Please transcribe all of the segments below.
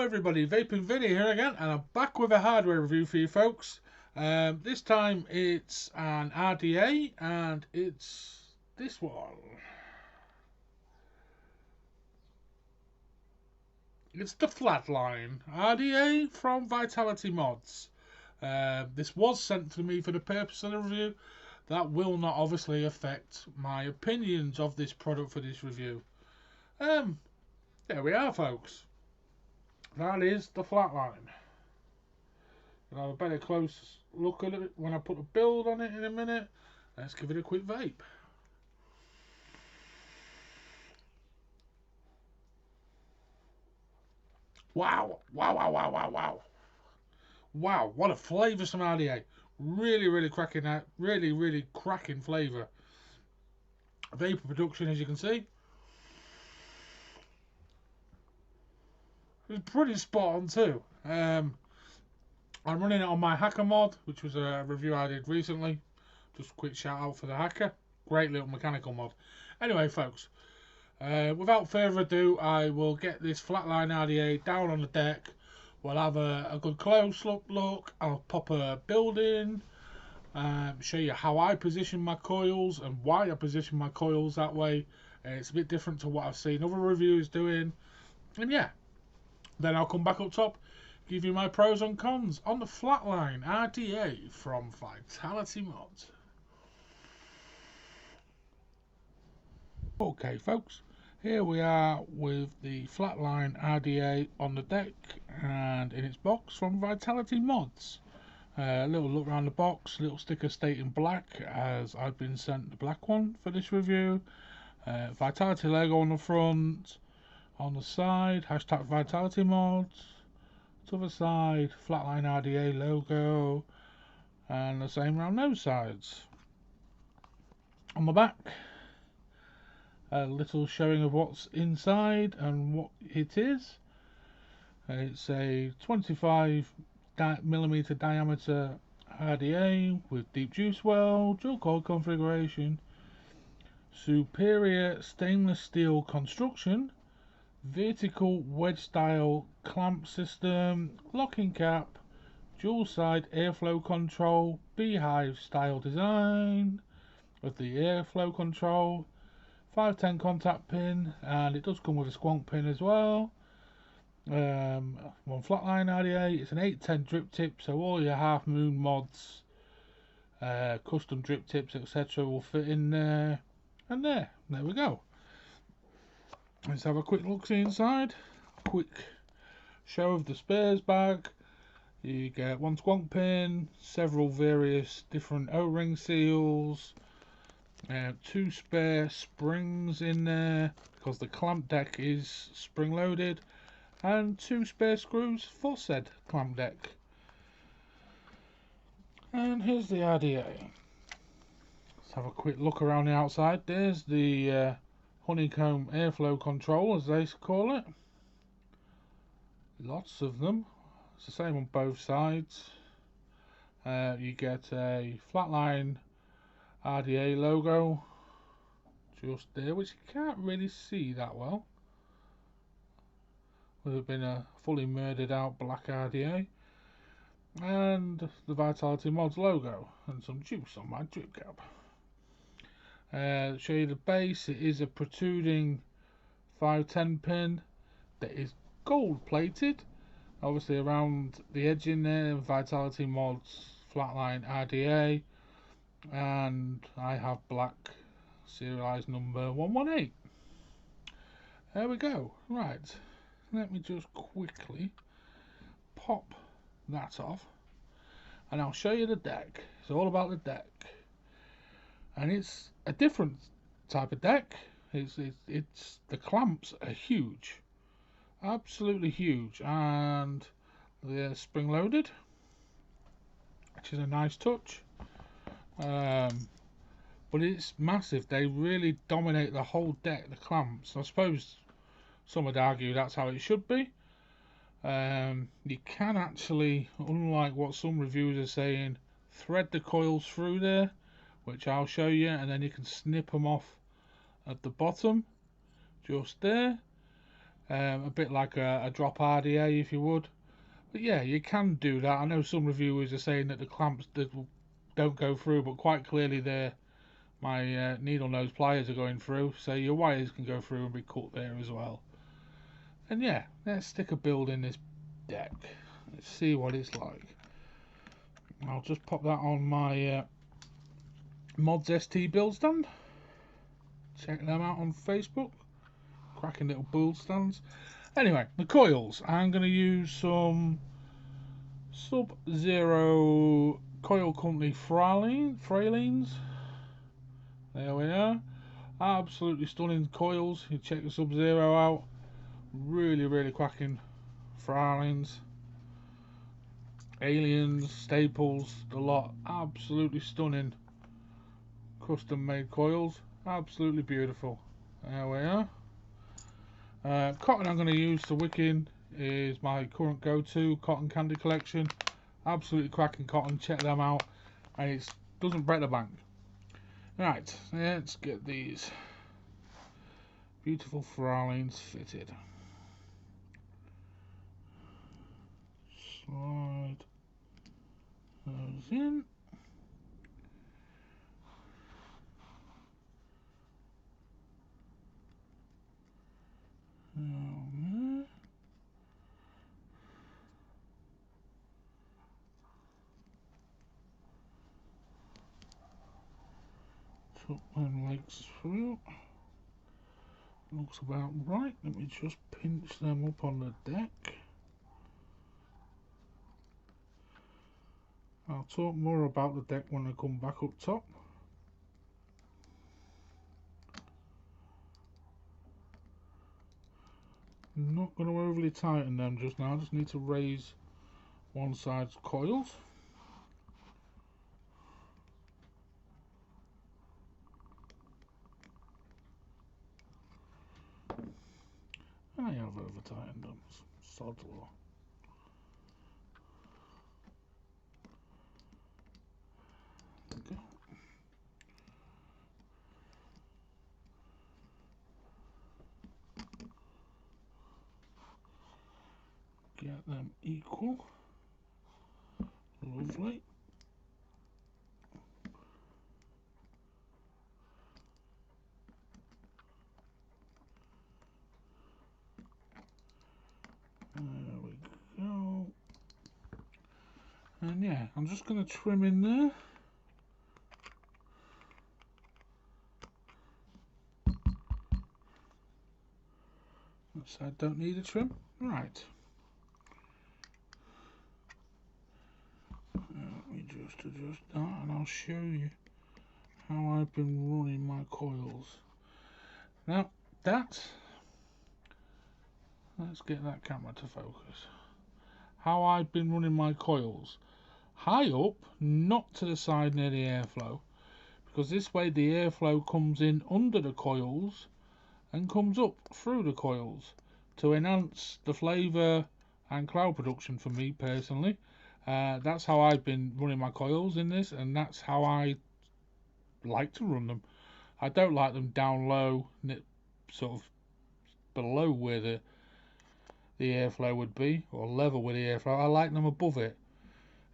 everybody, Vaping Vinny here again, and I'm back with a hardware review for you folks. This time it's an RDA, and it's this one. It's the Flatline RDA from Vitality Mods. This was sent to me for the purpose of the review. That will not obviously affect my opinions of this product for this review. There we are, folks. That is the Flatline. I'll have a better close look at it when I put a build on it in a minute. Let's give it a quick vape. Wow, wow, wow, wow, wow, wow. Wow, what a flavoursome RDA. Really cracking out. Really cracking flavour. Vapour production, as you can see. It's pretty spot on too. I'm running it on my hacker mod, which was a review I did recently. Just a quick shout out for the hacker. Great little mechanical mod. Anyway, folks, without further ado, I will get this Flatline RDA down on the deck. We'll have a good close look. I'll pop a build in, show you how I position my coils and why I position my coils that way. It's a bit different to what I've seen other reviewers doing. And yeah, then I'll come back up top, give you my pros and cons on the Flatline RDA from Vitality Mods. Okay, folks, here we are with the Flatline RDA on the deck and in its box from Vitality Mods. A little look around the box, little sticker stating black, as I've been sent the black one for this review. Vitality logo on the front. On the side, hashtag Vitality Mods. To the side, Flatline RDA logo, and the same around those sides. On the back, a little showing of what's inside and what it is. It's a 25mm diameter RDA with deep juice well, dual coil configuration, superior stainless steel construction, vertical wedge style clamp system, locking cap, dual side airflow control, beehive style design with the airflow control, 510 contact pin, and it does come with a squonk pin as well. One Flatline RDA, it's an 810 drip tip, so all your half moon mods, custom drip tips, etc. will fit in there, and there we go. Let's have a quick look inside. Quick show of the spares bag. You get one squonk pin, several various different O-ring seals, 2 spare springs in there because the clamp deck is spring loaded, and 2 spare screws for said clamp deck. And here's the RDA. Let's have a quick look around the outside. There's the honeycomb airflow control, as they call it. Lots of them. It's the same on both sides. You get a Flatline RDA logo just there, which you can't really see that well. Would have been a fully murdered out black RDA. And the Vitality Mods logo and some juice on my drip cap. Show you the base. It is a protruding 510 pin that is gold plated, obviously around the edge in there. Vitality Mods Flatline RDA, and I have black serialized number 118. There we go. Right, let me just quickly pop that off and I'll show you the deck. It's all about the deck, and it's a different type of deck. It's the clamps are huge, absolutely huge, and they're spring loaded, which is a nice touch. But it's massive. They really dominate the whole deck, the clamps. I suppose some would argue that's how it should be. You can actually, unlike what some reviewers are saying, thread the coils through there, which I'll show you, and then you can snip them off at the bottom just there. a bit like a drop RDA if you would. But yeah, you can do that. I know some reviewers are saying that the clamps don't go through, but quite clearly my needle nose pliers are going through, so your wires can go through and be cut there as well. And yeah, let's stick a build in this deck. Let's see what it's like. I'll just pop that on my Mods ST build stand. Check them out on Facebook. Cracking little build stands. Anyway, the coils. I'm going to use some Sub-Zero Coil Company Fralines. There we are. Absolutely stunning coils. You check the Sub-Zero out. Really cracking Fralines. Aliens, Staples, the lot. Absolutely stunning custom made coils. Absolutely beautiful. There we are. Cotton I'm going to use to wicking is my current go-to cotton candy collection. Absolutely cracking cotton. Check them out. And it doesn't break the bank. Right, let's get these beautiful Fralines fitted. Slide those in. Tuck them legs through. Looks about right. Let me just pinch them up on the deck. I'll talk more about the deck when I come back up top. I'm not going to overly tighten them just now. I just need to raise one side's coils. I have over tightened them. Sod law. Okay. Get them equal. Lovely. There we go. And yeah, I'm just going to trim in there. That side don't need a trim. Right. Let me just adjust that and I'll show you how I've been running my coils. Now let's get that camera to focus. How I've been running my coils. High up, not to the side near the airflow, because this way the airflow comes in under the coils and comes up through the coils to enhance the flavour and cloud production for me personally. That's how I've been running my coils in this, and that's how I like to run them. I don't like them down low, sort of below where the airflow would be, or level with the airflow. I like them above it.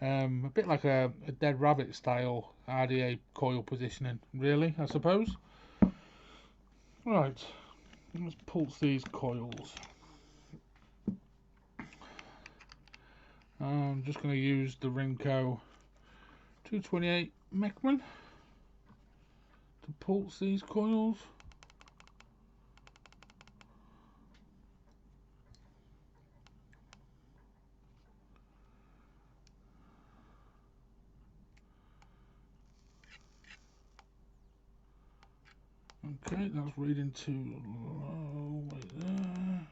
A bit like a dead rabbit style RDA coil positioning, really, I suppose. Right, let's pulse these coils. I'm just going to use the Rimco 228 Mechman to pulse these coils. Okay, that's reading too low. Wait there.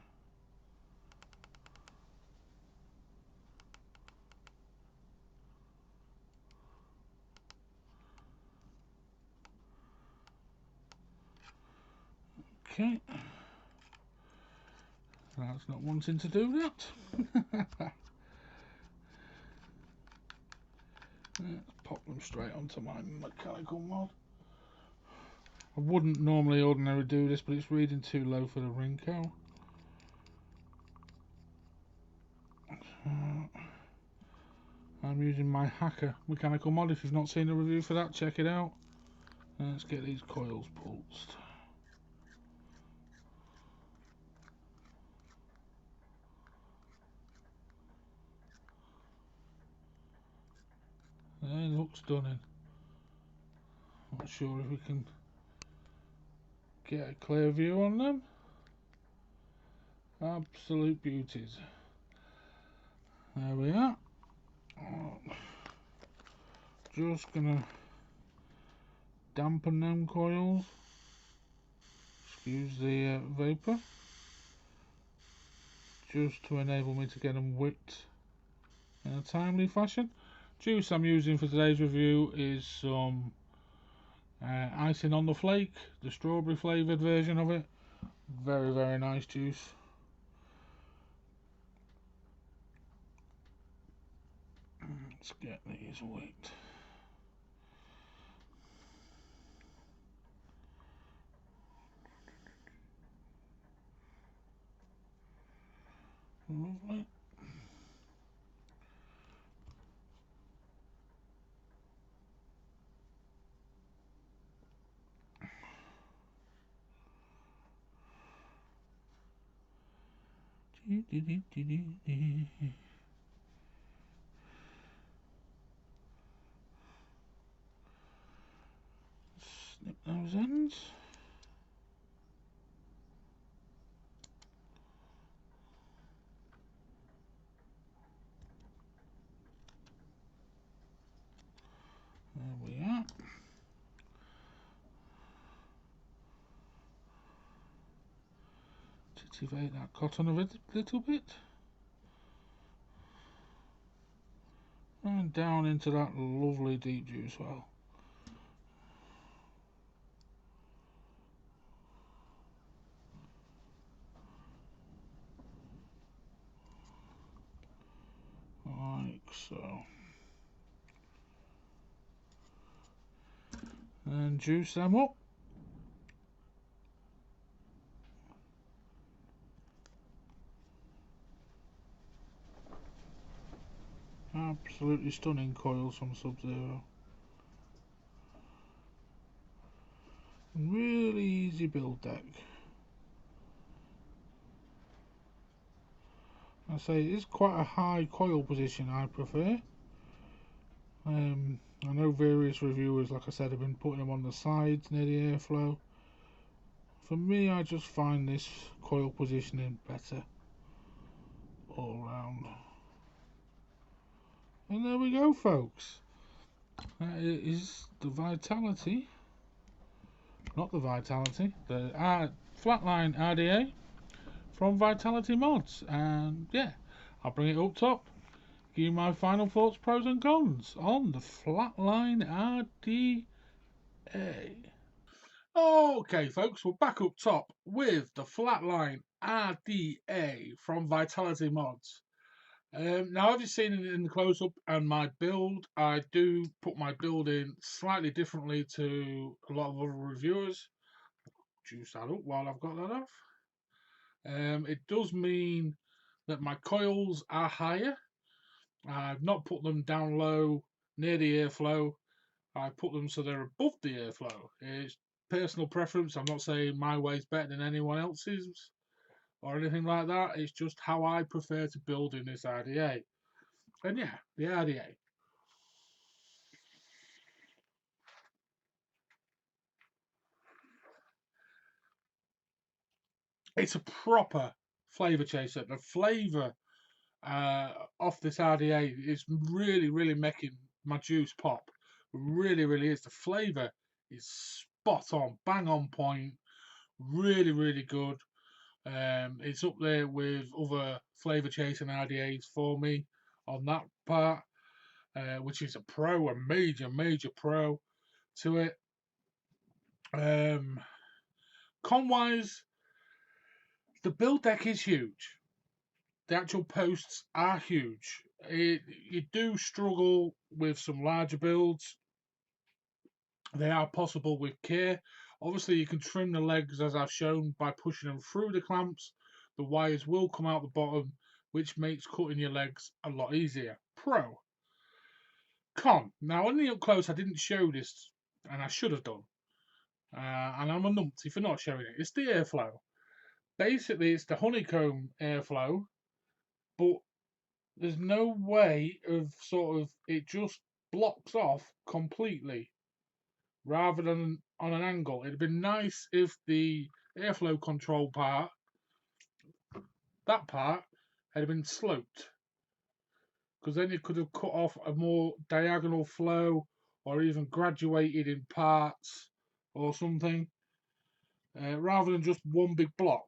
Okay. That's not wanting to do that. Let's pop them straight onto my mechanical mod. I wouldn't normally ordinarily do this, but it's reading too low for the Rimco. I'm using my Hacker mechanical mod. If you've not seen a review for that, check it out. Let's get these coils pulsed. They look stunning. Not sure if we can get a clear view on them. Absolute beauties. There we are. Just gonna dampen them coils. Excuse the vapor. Just to enable me to get them whipped in a timely fashion. Juice I'm using for today's review is some icing on the flake, the strawberry flavoured version of it. Very, very nice juice. Let's get these whipped. Lovely. Snip those ends. There we are. Titivate that cotton a little bit. And down into that lovely deep juice well. Like so. And juice them up. Absolutely stunning coils from Sub-Zero. Really easy build deck. I say it's quite a high coil position I prefer. I know various reviewers, like I said, have been putting them on the sides near the airflow. For me, I just find this coil positioning better all round. And there we go, folks. That is the Vitality, not the Vitality, the Flatline RDA from Vitality Mods. And yeah, I'll bring it up top. Give you my final thoughts, pros and cons on the Flatline RDA. Okay, folks, we're back up top with the Flatline RDA from Vitality Mods. Now, I've just seen it in the close-up and my build. I do put my build in slightly differently to a lot of other reviewers. Juice that up while I've got that off. It does mean that my coils are higher. I've not put them down low near the airflow. I put them so they're above the airflow. It's personal preference. I'm not saying my way's better than anyone else's or anything like that. It's just how I prefer to build in this RDA. And yeah, the RDA. It's a proper flavour chaser. The flavour off this RDA is really, really making my juice pop. Really, really is. The flavour is spot on, bang on point. Really, really good. It's up there with other flavour chasing RDAs for me on that part, which is a major, major pro to it. Con-wise, the build deck is huge. The actual posts are huge. You do struggle with some larger builds. They are possible with care. Obviously, you can trim the legs as I've shown by pushing them through the clamps. The wires will come out the bottom, which makes cutting your legs a lot easier. Pro. Con. Now, on the up close, I didn't show this, and I should have done. And I'm a numpty for not showing it. It's the airflow. Basically, it's the honeycomb airflow, but there's no way of sort of it just blocks off completely rather than on an angle. It'd been nice if the airflow control part, that part, had been sloped, because then you could have cut off a more diagonal flow or even graduated in parts or something, rather than just one big block.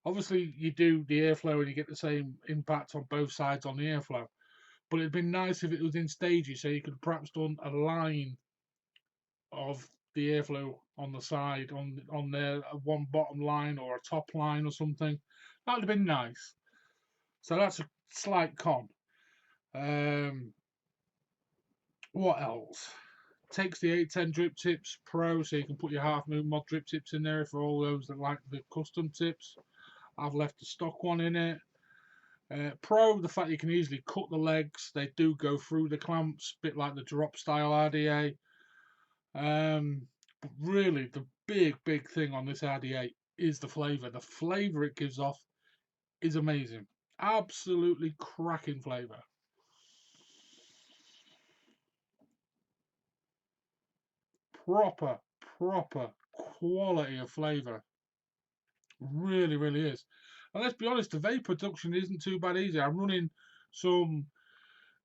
Obviously, you do the airflow and you get the same impact on both sides on the airflow, but it'd been nice if it was in stages, so you could perhaps done a line of the airflow on the side, on there, one bottom line or a top line or something. That would have been nice. So that's a slight con. Um, what else? Takes the 810 drip tips Pro, so you can put your half moon mod drip tips in there for all those that like the custom tips. I've left the stock one in it. Pro, the fact you can easily cut the legs, they do go through the clamps, a bit like the drop style RDA. But really, the big thing on this RDA is the flavour. The flavour it gives off is amazing. Absolutely cracking flavour. Proper quality of flavour. Really is. And let's be honest, the vape production isn't too bad either. I'm running some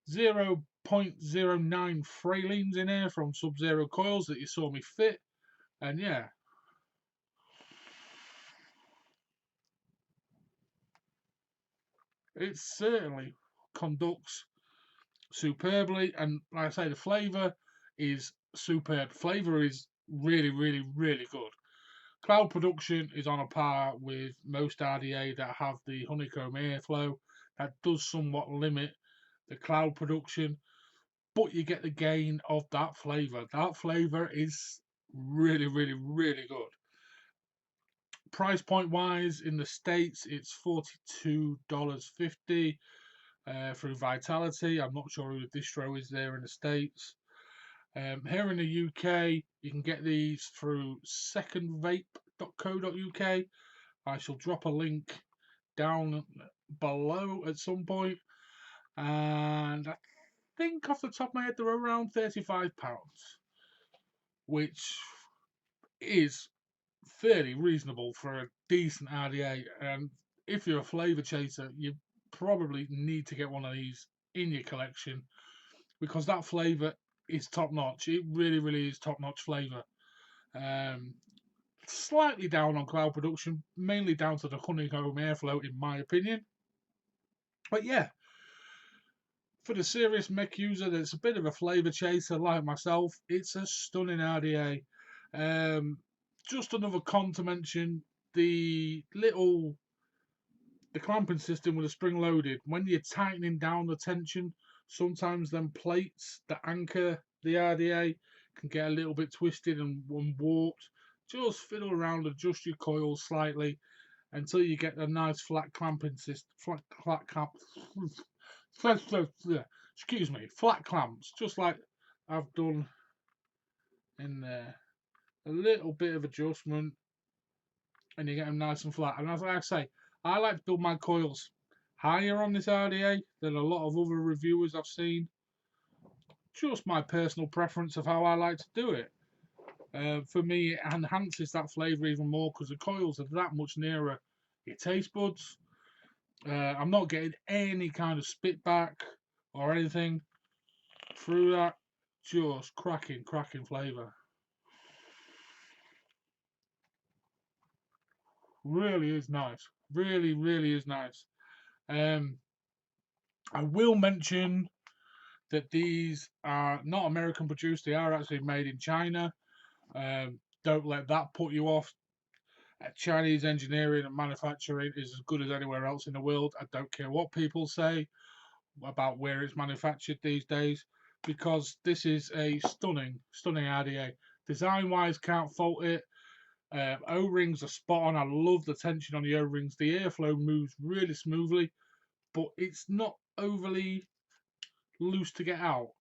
0.09 Fralines in here from Sub-Zero coils that you saw me fit. And yeah, it certainly conducts superbly. And like I say, the flavour is superb. Flavour is really good. Cloud production is on a par with most RDA that have the honeycomb airflow. That does somewhat limit the cloud production, but you get the gain of that flavour. That flavour is really good. Price point wise, in the States, it's $42.50 through Vitality. I'm not sure who the distro is there in the States. Here in the UK, you can get these through secondvape.co.uk. I shall drop a link down below at some point. And I think off the top of my head, they're around £35, which is fairly reasonable for a decent RDA. And if you're a flavour chaser, you probably need to get one of these in your collection because that flavour is top notch. It really is top notch flavour. Slightly down on cloud production, mainly down to the honeycomb airflow, in my opinion. But yeah, for the serious mech user that's a bit of a flavour chaser like myself, it's a stunning RDA. Just another con to mention, the clamping system with the spring loaded, when you're tightening down the tension, sometimes them plates that anchor the RDA can get a little bit twisted and warped. Just fiddle around, adjust your coils slightly until you get a nice flat clamping system. Flat clamp. Excuse me, flat clamps, just like I've done in there. A little bit of adjustment, and you get them nice and flat. And as I say, I like to build my coils higher on this RDA than a lot of other reviewers I've seen. Just my personal preference of how I like to do it. For me, it enhances that flavour even more because the coils are that much nearer your taste buds. I'm not getting any kind of spit back or anything through that. Just cracking flavour. Really is nice. Really is nice. I will mention that these are not American produced, they are actually made in China. Don't let that put you off. Chinese engineering and manufacturing is as good as anywhere else in the world. I don't care what people say about where it's manufactured these days, because this is a stunning RDA. Design wise, can't fault it. O-rings are spot on. I love the tension on the O-rings. The airflow moves really smoothly, but it's not overly loose to get out.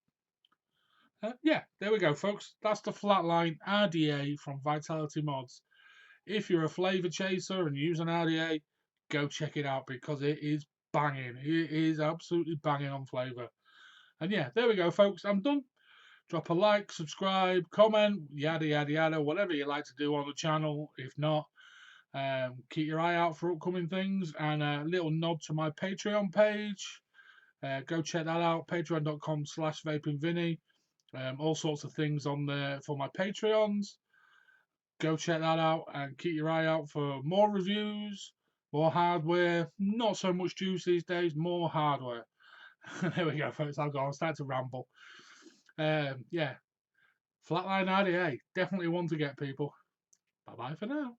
Yeah, there we go, folks. That's the Flatline RDA from Vitality Mods. If you're a flavour chaser and use an RDA, go check it out because it is banging. It is absolutely banging on flavour. And yeah, there we go, folks. I'm done. Drop a like, subscribe, comment, yada yada yada, whatever you like to do on the channel. If not, keep your eye out for upcoming things and a little nod to my Patreon page. Go check that out, patreon.com/vapingvinny. All sorts of things on there for my Patreons. Go check that out and keep your eye out for more reviews, more hardware. Not so much juice these days, more hardware. There we go, folks. I'll go on, start to ramble. Yeah, Flatline RDA, definitely one to get, people. Bye bye for now.